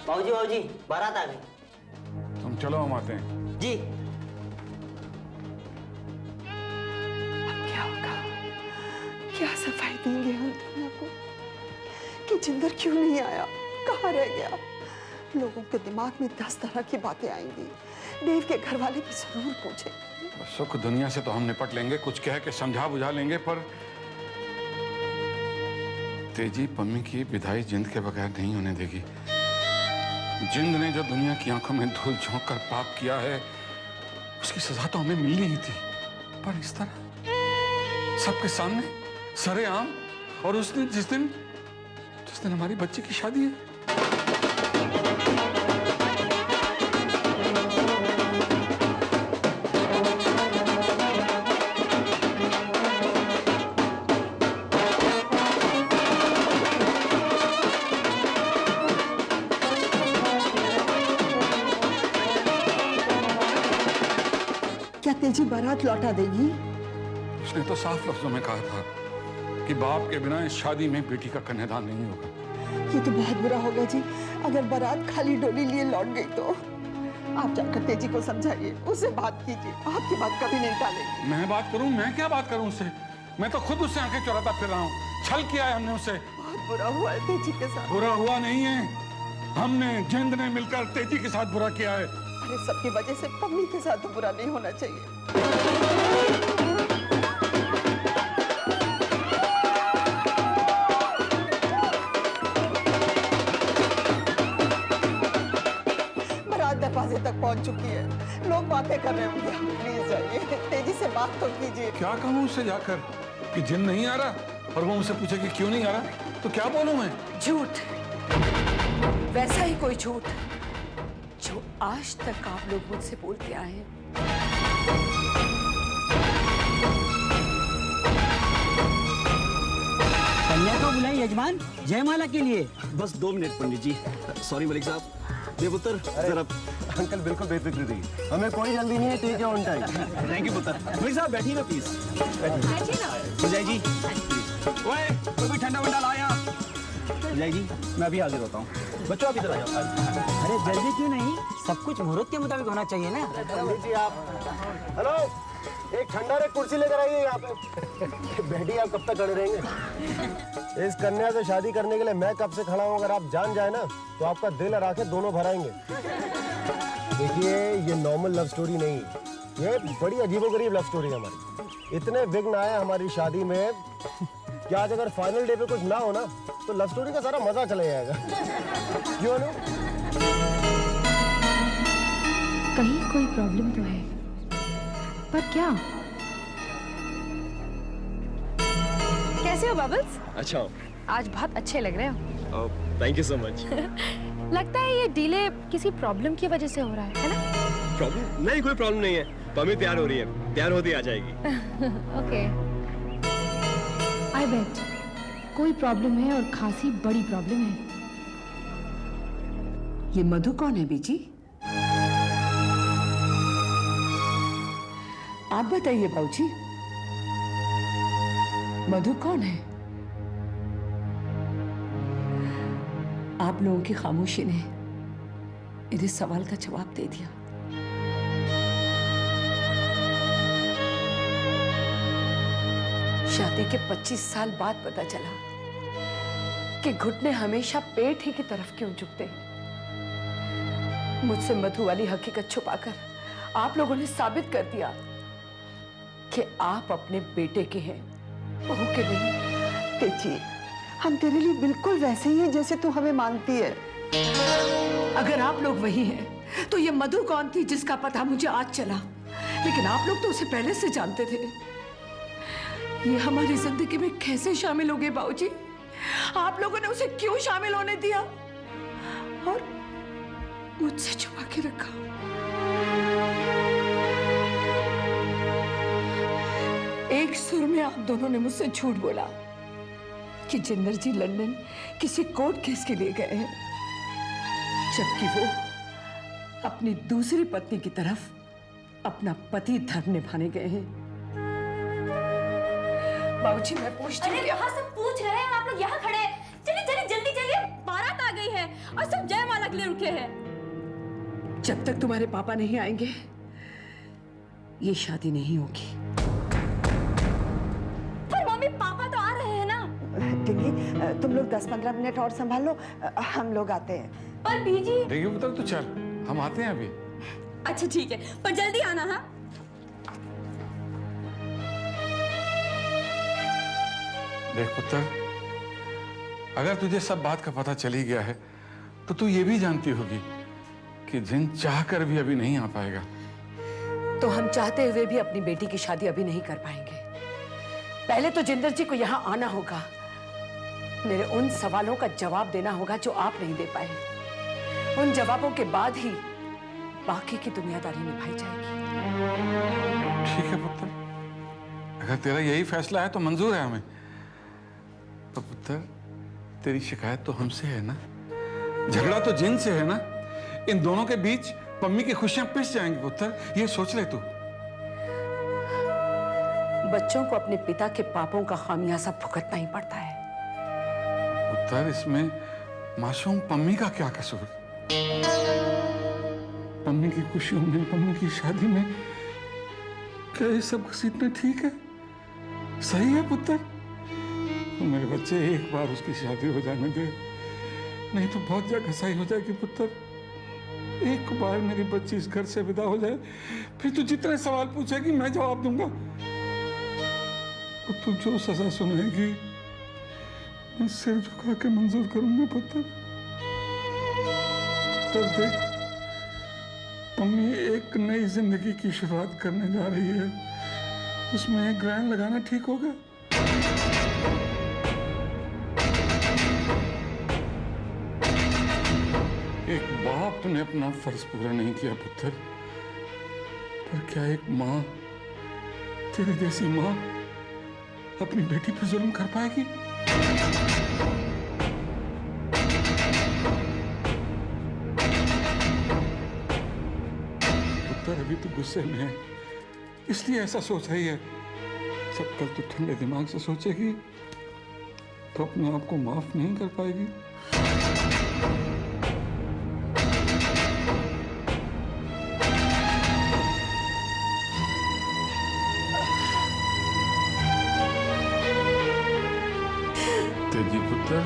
बाबूजी बारात आ गई। तुम चलो, हम आते हैं। जी। अब क्या होगा? क्या सफाई देंगे हम दुनिया को कि जिंदर क्यों नहीं आया, कहाँ रह गया? लोगों के दिमाग में 10 तरह की बातें आएंगी। देव के घर वाले भी जरूर पूछेंगे। सुख दुनिया से तो हम निपट लेंगे, कुछ कह के समझा बुझा लेंगे, पर तेजी पम्मी की विदाई जिंद के बगैर नहीं होने देगी। जिंद ने जो दुनिया की आंखों में धूल झोंक कर पाप किया है, उसकी सजा तो हमें मिलनी ही थी, पर इस तरह सबके सामने सरेआम, और उस दिन जिस दिन हमारी बच्ची की शादी है। क्या तेजी बारात लौटा देगी? उसने तो साफ लफ्जों में कहा था कि बाप के बिना इस शादी में बेटी का कन्यादान नहीं होगा। ये तो बहुत बुरा होगा जी, अगर बारात खाली डोली लिए लौट गई तो। आप जाकर तेजी को समझाइए, उससे बात कीजिए, आपकी बात कभी नहीं टालेगी। मैं बात करूं? मैं क्या बात करूं उससे? मैं तो खुद उससे आंखें चुराता फिर रहा हूं। छल किया है हमने उससे। बहुत बुरा हुआ है तेजी के साथ। बुरा हुआ नहीं है, हमने जिंद ने मिलकर तेजी के साथ बुरा किया है। अरे सबकी वजह से पम्मी के साथ तो बुरा नहीं होना चाहिए। बारात दरवाजे तक पहुंच चुकी है, लोग बातें कर रहे होंगे। प्लीज जाइए, तेजी से बात तो कीजिए। क्या कहूं उससे जाकर कि जिंद नहीं आ रहा, और वो मुझसे पूछे कि क्यों नहीं आ रहा, तो क्या बोलूं मैं? झूठ, वैसा ही कोई झूठ जो आज तक आप लोग मुझसे बोलते आए हैं। कन्या को बुलाई यजमान, जयमाला के लिए। बस 2 मिनट पंडित जी। सॉरी मलिक साहब। देवपुत्र जरा। अंकल बिल्कुल बेफिक्र रहिए, हमें कोई जल्दी नहीं है, take on time. Thank you पुत्र। मलिक साहब बैठिए ना प्लीज। विजय जी, ओए कोई ठंडा वंडा लाया। विजय जी, मैं अभी हाजिर होता हूँ। बच्चों आप इधर आ जाओ। अरे जल्दी क्यों नहीं, सब कुछ मुहूर्त के मुताबिक होना चाहिए ना। पंडित जी आप, हेलो, एक ठंडा रे कुर्सी लेकर आइए यहाँ पे। बैठिए, आप कब तक खड़े रहेंगे? इस कन्या से शादी करने के लिए मैं कब से खड़ा हूँ, अगर आप जान जाए ना तो आपका दिल और आंखें दोनों भर आएंगे। देखिए, ये नॉर्मल लव स्टोरी नहीं, ये बड़ी अजीबोगरीब लव स्टोरी है हमारी। इतने विघ्न आए हमारी शादी में कि आज अगर फाइनल डे पे कुछ ना हो ना तो लव स्टोरी का सारा मजा चला जाएगा। क्यों ना? कहीं कोई प्रॉब्लम तो है, पर क्या? कैसे हो बबल्स? अच्छा, आज बहुत अच्छे लग रहे हो। Thank you so much. लगता है ये डिले किसी प्रॉब्लम की वजह से हो रहा है ना? प्रॉब्लम? नहीं, कोई प्रॉब्लम नहीं है। पम्मी तैयार हो रही है, तैयार होती आ जाएगी। ओके। आई बेट कोई प्रॉब्लम है, और खासी बड़ी प्रॉब्लम है। ये मधु कौन है बीजी? आप बताइए बाबूजी, मधु कौन है? आप लोगों की खामोशी ने मेरे सवाल का जवाब दे दिया। शादी के 25 साल बाद पता चला कि घुटने हमेशा पेट ही की तरफ क्यों झुकते हैं। मुझसे मधु वाली हकीकत छुपाकर आप लोगों ने साबित कर दिया कि आप अपने बेटे के हैं, बहू के नहीं। तेजी, हम तेरे लिए बिल्कुल वैसे ही हैं जैसे तू हमें मानती है। अगर आप लोग वही हैं, तो ये मधु कौन थी जिसका पता मुझे आज चला? लेकिन आप लोग तो उसे पहले से जानते थे। ये हमारी जिंदगी में कैसे शामिल हो गए बाबूजी? आप लोगों ने उसे क्यों शामिल होने दिया और मुझसे छुपा के रखा? एक सुर में आप दोनों ने मुझसे झूठ बोला कि जिंदर जी लंदन किसी कोर्ट केस के लिए गए हैं, जबकि वो अपनी दूसरी पत्नी की तरफ अपना पति धर्म निभाने गए हैं। बाबूजी, मैं पूछती हूँ। अरे वहाँ सब पूछ रहे हैं, आप लोग यहाँ खड़े हैं। चलिए चलिए जल्दी चलिए, बारात आ गई है। और सब जयमाला के लिए रुके हैं। जब तक तुम्हारे पापा नहीं आएंगे ये शादी नहीं होगी। पर मम्मी पापा तो आ रहे हैं ना। टिंगी तुम लोग 10-15 मिनट और संभाल लो, हम लोग आते हैं। पर बीजी। देखिए पुत्र, तू चल, हम आते हैं अभी। अच्छा ठीक है, पर जल्दी आना। हाँ देख पुत्र, अगर तुझे सब बात का पता चल ही गया है तो तू ये भी जानती होगी कि जिन चाह कर भी अभी नहीं आ पाएगा। तो हम चाहते हुए भी अपनी बेटी की शादी अभी नहीं कर पाएंगे। पहले तो जिंदर जी को यहाँ आना होगा, मेरे उन सवालों का जवाब देना होगा जो आप नहीं दे पाए। उन जवाबों के बाद ही बाकी की दुनियादारी निभाई जाएगी। ठीक है पुत्र, अगर तेरा यही फैसला है तो मंजूर है हमें। तो पुत्र, तेरी शिकायत तो हमसे है ना, झगड़ा तो जिन से है ना। इन दोनों के बीच मम्मी की खुशियां पिस जाएंगी पुत्र, ये सोच ले तू। बच्चों को अपने पिता के पापों का खामियाजा भुगतना ही पड़ता है। पुत्र, इसमें मासूम पम्मी का क्या कसूर? पम्मी की खुशियों में, पम्मी की शादी में क्या ये सब घसीटना ठीक है? सही है पुत्र? तो मेरे बच्चे, एक बार उसकी शादी हो जाने दे, नहीं तो बहुत ज्यादा घसाई हो जाएगी पुत्र। एक बार मेरी बच्ची इस घर से विदा हो जाए, फिर तू जितने सवाल पूछेगी मैं जवाब दूंगा। और तू जो सजा सुनाएगी मैं सिर झुका के मंजूर करूंगा पुत्र। पुत्र देख, मम्मी एक नई जिंदगी की शुरुआत करने जा रही है, उसमें एक ग्रहण लगाना ठीक होगा? एक बाप ने अपना फर्ज पूरा नहीं किया पुत्र, पर क्या एक माँ, तेरे जैसी माँ, अपनी बेटी पर जुल्म कर पाएगी? पुत्र, अभी तो गुस्से में है, इसलिए ऐसा सोच रही है। सब कल तो ठंडे दिमाग से सोचेगी तो अपने आप को माफ नहीं कर पाएगी। तेजी पुत्र,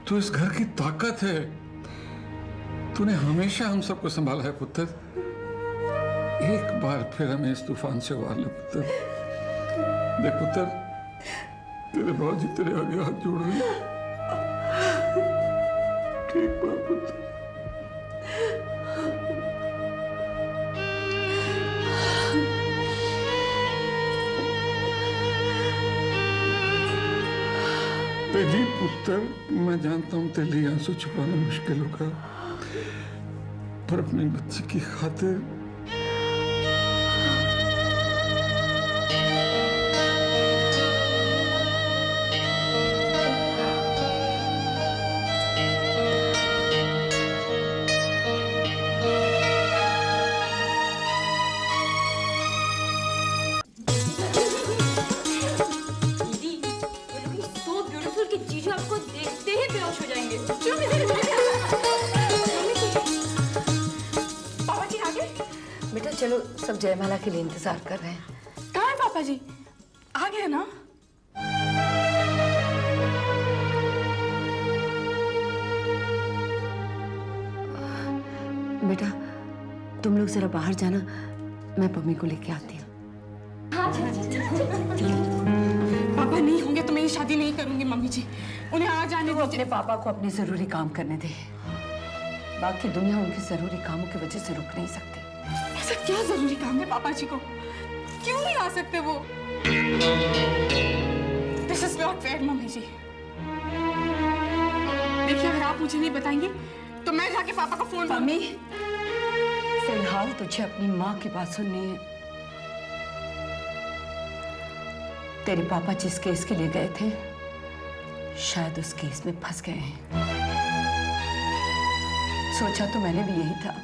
तू इस घर की ताकत है। तूने हमेशा हम सबको संभाला है पुत्र। एक बार फिर हमें इस तूफान से उबार ले पुत्र। देख पुत्र, तेरे बाबूजी तेरे आगे हाथ जोड़ रहे हैं। ठीक बात पुत्र। तेजी पुत्र, मैं जानता हूं तेरे लिए आंसू छुपाना मुश्किल होगा, पर अपनी बच्ची की खातिर आपको देखते ही बेहोश हो जाएंगे। पापा जी आ गए? बेटा चलो, सब जयमाला के लिए इंतजार कर रहे हैं। कहाँ है पापा जी? आ गए ना? बेटा तुम लोग जरा बाहर जाना, मैं पम्मी को लेके आती हूँ। पापा नहीं होंगे तो मैं ये शादी नहीं करूंगी मम्मी जी, उन्हें आ जाने दो। अपने पापा को अपने जरूरी काम करने दे, बाकी दुनिया उनके जरूरी कामों की वजह से रुक नहीं सकती। ऐसा क्या जरूरी काम है पापा जी को? क्यों नहीं आ सकते वो? This is not fair mummy ji. देखिए, अगर आप मुझे नहीं बताएंगे तो मैं जाके पापा को फोन। मम्मी, फिलहाल तुझे अपनी माँ की बात सुननी है। तेरे पापा जिस केस के लिए गए थे, शायद उस केस में फंस गए हैं। सोचा तो मैंने भी यही था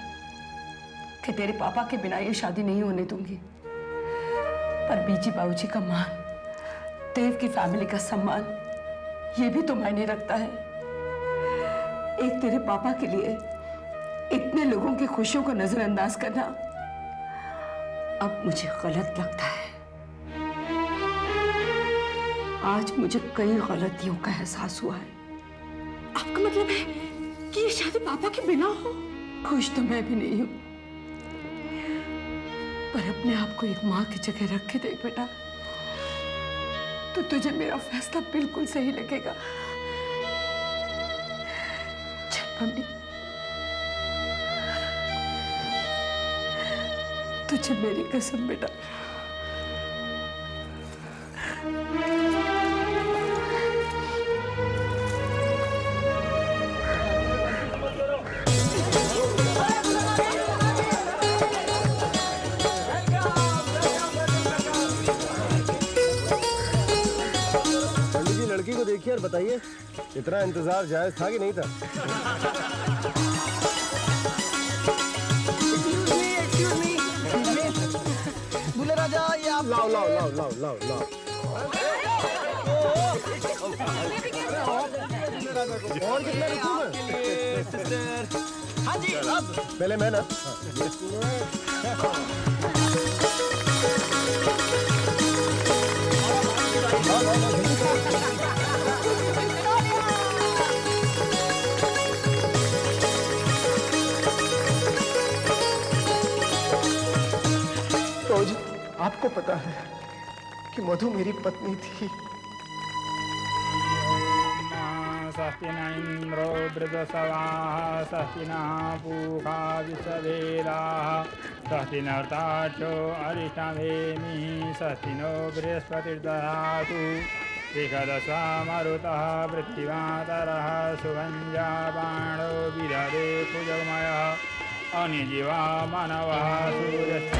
कि तेरे पापा के बिना ये शादी नहीं होने दूंगी, पर बीजी बाबूजी का मान, देव की फैमिली का सम्मान, ये भी तो मायने रखता है। एक तेरे पापा के लिए इतने लोगों की खुशियों को नजरअंदाज करना अब मुझे गलत लगता है। आज मुझे कई गलतियों का एहसास हुआ है। आपका मतलब है कि ये शादी पापा के बिना हो? खुश तो मैं भी नहीं हूं, पर अपने आप को एक मां की जगह रख के देख बेटा, तो तुझे मेरा फैसला बिल्कुल सही लगेगा। चल मम्मी, तुझे मेरी कसम बेटा। लड़की को देखिए और बताइए, इतना इंतजार जायज था कि नहीं था? दूल्हे राजा, ये आप लाओ लाओ लाओ लाओ लाओ लाओ। और कितना रुकूं मैं? हाँ जी, अब पहले मैं ना। तो जी, आपको पता है कि मधु मेरी पत्नी थी। स्वस्ति न इंद्रो वृद्धसवाः स्वस्ति नः पूषा विश्ववेदाः स्वस्ति नर्ताक्षो अरिष्टनेमिः स्वस्ति नो बृहस्पतिर्दधातु एकादशा मरुतः पृथ्वीमातरः सुगन्धा बाणो विदधे कुजगमयः अनिजीवा मानवः सूर्यस्य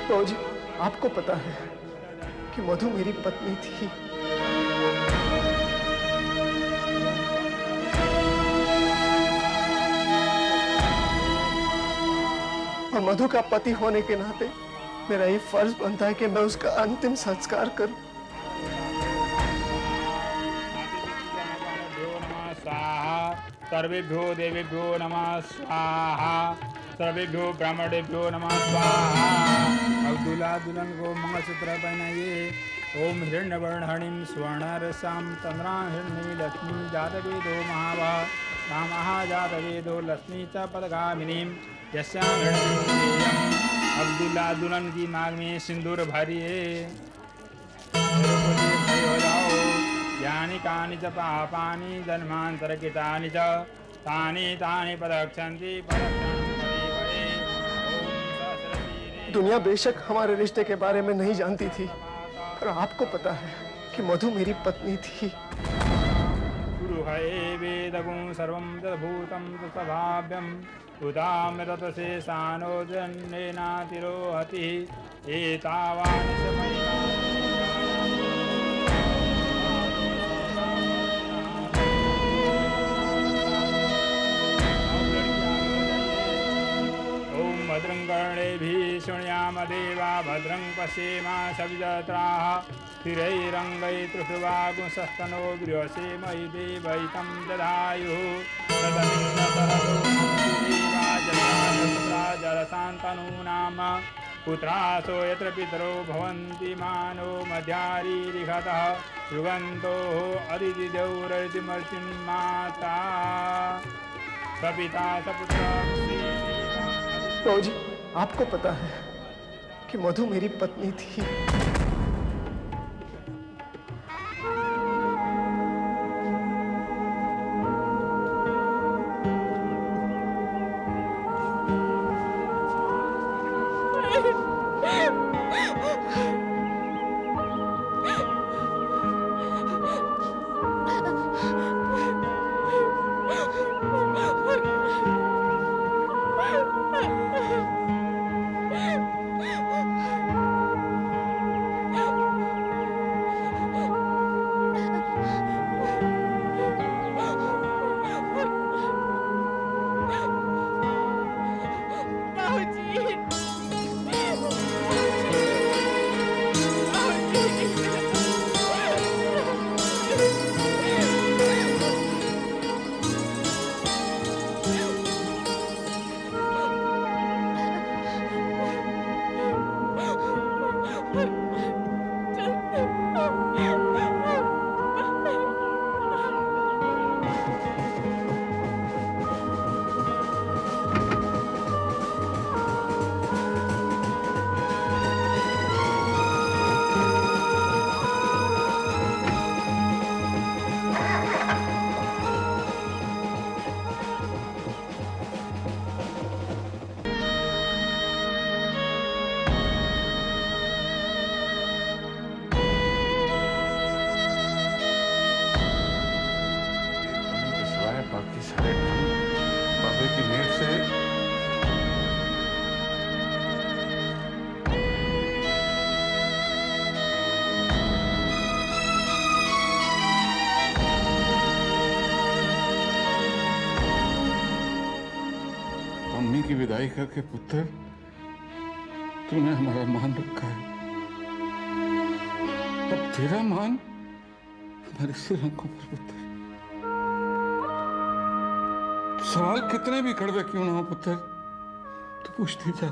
तो जी, आपको पता है कि मधु मेरी पत्नी थी। और मधु का पति होने के नाते मेरा ये फर्ज बनता है कि मैं उसका अंतिम संस्कार करूं। सर्वेभ्यो देवेभ्यो नमः स्वाहा सर्वेभ्यो ब्राह्मणेभ्यो नमः स्वाहा। अब दूल्हा दुल्हन को मंगलसूत्र पहनाइए। ओम हिरण्यवर्णहणिं स्वर्णरसां तन्द्रां हिरण्ये लक्ष्मी जातवेदो महावः रामः जातवेदो लक्ष्मी च पदगामिनीं यस्यां हिरण्यम्। अब दूल्हा दुल्हन की नाक में सिंदूर भरिए। हो जाओ यानि कानि च पापानि जन्मान्तरकृतानि च तानि तानि पदक्षन्ति दुनिया बेशक हमारे रिश्ते के बारे में नहीं जानती थी, पर आपको पता है कि मधु मेरी पत्नी थी। गुरुहये वेदगुं सर्वं तद्भूतं तत्स्वभाव्यं उदामृतशेषानो जन्नेनातिरोहति एतावानि समयिना भद्रं कर्णेभिः शृणुयाम देवा भद्रं पश्येमा सविजत्राः स्थिरैरङ्गैस्तुष्टुवागुंसस्तनो गृहसेमहि देवैतं दधायुः जलशान्तनूनाम पुत्रासो यत्र पितरो भवन्ति मानो मध्यारीरिघतः युगन्तोः अदितिदेवरतिमर्तिं माता सपिता सपुत्र। तो जी, आपको पता है कि मधु मेरी पत्नी थी। विदाई करके पुत्र तूने हमारा मान रखा है, अब तेरा मान हमारे सिर आंखों पर पुत्र। सवाल कितने भी कड़वे क्यों ना हो पुत्र, तू पूछती जा।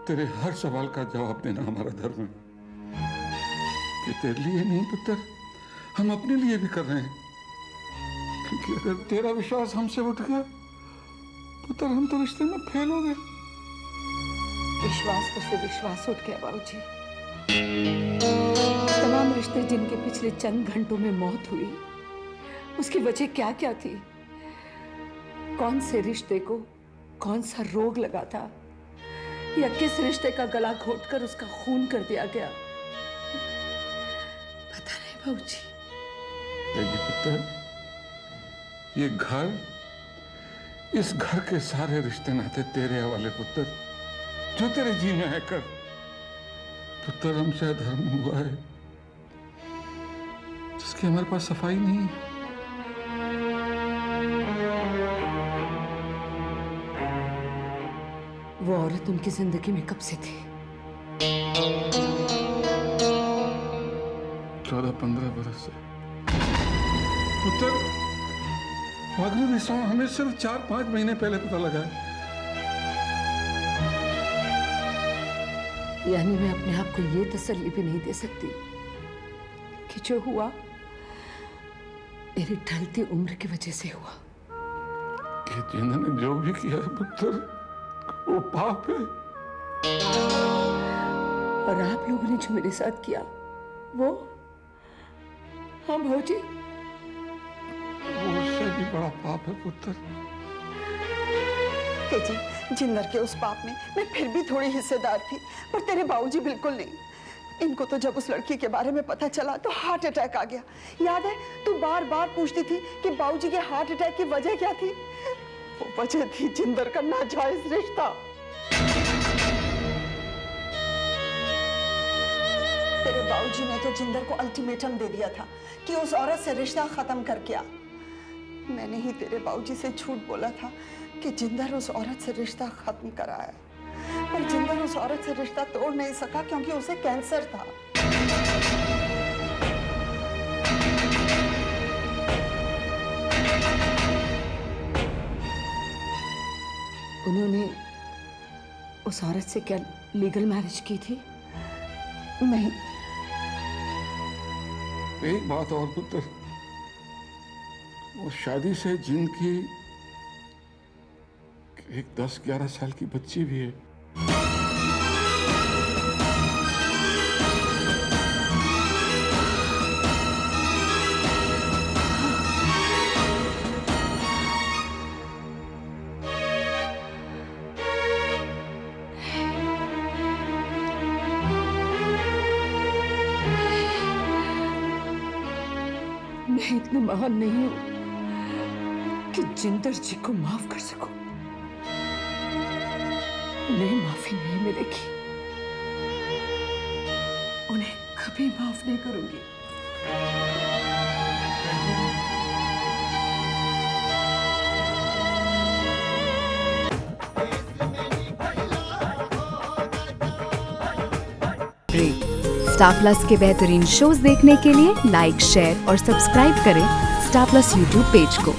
तेरे हर सवाल का जवाब देना हमारा धर्म है। कि तेरे लिए नहीं पुत्र, हम अपने लिए भी कर रहे हैं। क्योंकि अगर तेरा विश्वास हमसे उठ गया पुत्र, हम तो रिश्ते में फेल हो गए। विश्वास पर से विश्वास उठ गया बाबूजी। तमाम रिश्ते जिनके पिछले चंद घंटों में मौत हुई, उसकी वजह क्या क्या थी? कौन से रिश्ते को कौन सा रोग लगा था, या किस रिश्ते का गला घोटकर उसका खून कर दिया गया? पता नहीं बाबूजी। पुत्र, ये घर, इस घर के सारे रिश्ते नाते तेरे हवाले पुत्र। जो तेरे जी में है कर पुत्र। हमसे अधर्म हुआ है जिसकी हमारे पास सफाई नहीं है। वो औरत उनकी जिंदगी में कब से थी? 14-15 बरस से पुत्र। वागलू रिश्ता हमें सिर्फ 4-5 महीने पहले पता लगा है। यानी मैं अपने आप को ये तसल्ली भी नहीं दे सकती कि जो हुआ मेरी ढलती उम्र की वजह से हुआ। कि जिन्होंने जो भी किया है पुत्र, वो पाप है। और आप लोगों ने जो मेरे साथ किया वो, हाँ भौजी, वो उससे भी बड़ा पाप है पुत्र। जी, जिंदर के उस पाप में मैं फिर भी थोड़ी हिस्सेदार थी, पर तेरे बाबूजी बिल्कुल नहीं। इनको तो जब उस लड़की के बारे में पता चला तो हार्ट अटैक आ गया। याद है, तू बार बार पूछती थी कि बाबूजी के हार्ट अटैक की वजह क्या थी? वो वजह थी जिंदर का नाजायज रिश्ता। तेरे बाबूजी ने तो जिंदर को अल्टीमेटम दे दिया था कि उस औरत से रिश्ता खत्म करके आ। मैंने ही तेरे बाबूजी से झूठ बोला था कि जिंदर उस औरत से रिश्ता खत्म कराया, पर जिंदर उस औरत से रिश्ता तोड़ नहीं सका क्योंकि उसे कैंसर था। उन्होंने उस औरत से क्या लीगल मैरिज की थी? नहीं। एक बात और पुत्र, वो शादी से जिनकी एक 10-11 साल की बच्ची भी है। मैं इतनी महान नहीं हूं कि जिंदर जी को माफ कर सकूं। उन्हें माफी नहीं मिलेगी, उन्हें कभी माफ नहीं करूंगी। स्टार प्लस के बेहतरीन शोज देखने के लिए लाइक, शेयर और सब्सक्राइब करें स्टार प्लस यूट्यूब पेज को।